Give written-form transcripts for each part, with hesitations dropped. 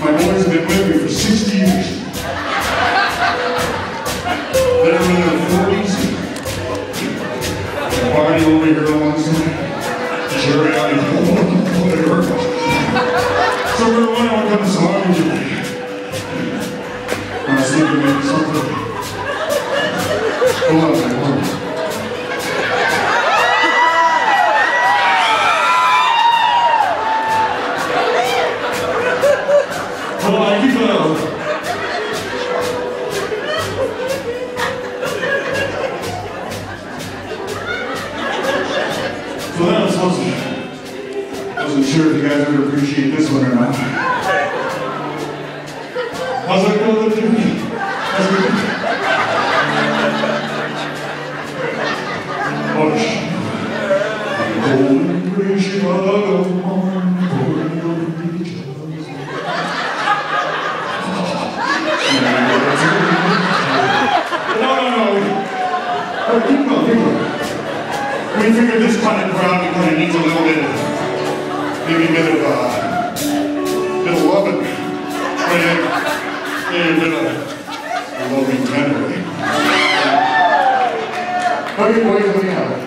My boys have been with me for 60 years. They're in their 40s. Barney over here on one side. Jerry out here, whatever. So we're wondering what kind of song you play. I was thinking maybe something. Hold on a second. Hold on, keep it up. So then I wasn't sure if you guys would appreciate this one or not. How's that going up there? How's it going? Hush. Golden gray Chicago morning, pouring over each other. No. Keep going. We figured this kind of crowd kind of needs a little bit of, maybe a bit of loving. Maybe a bit of loving tenderly. Okay, boys, let me have it.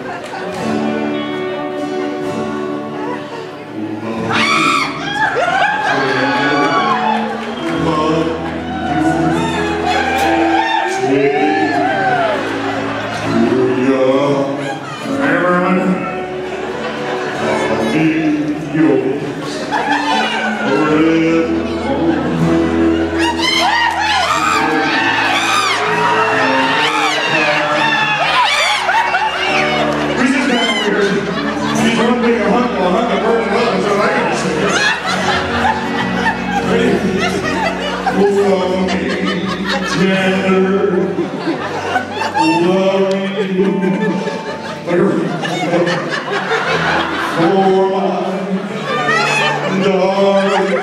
For my darling.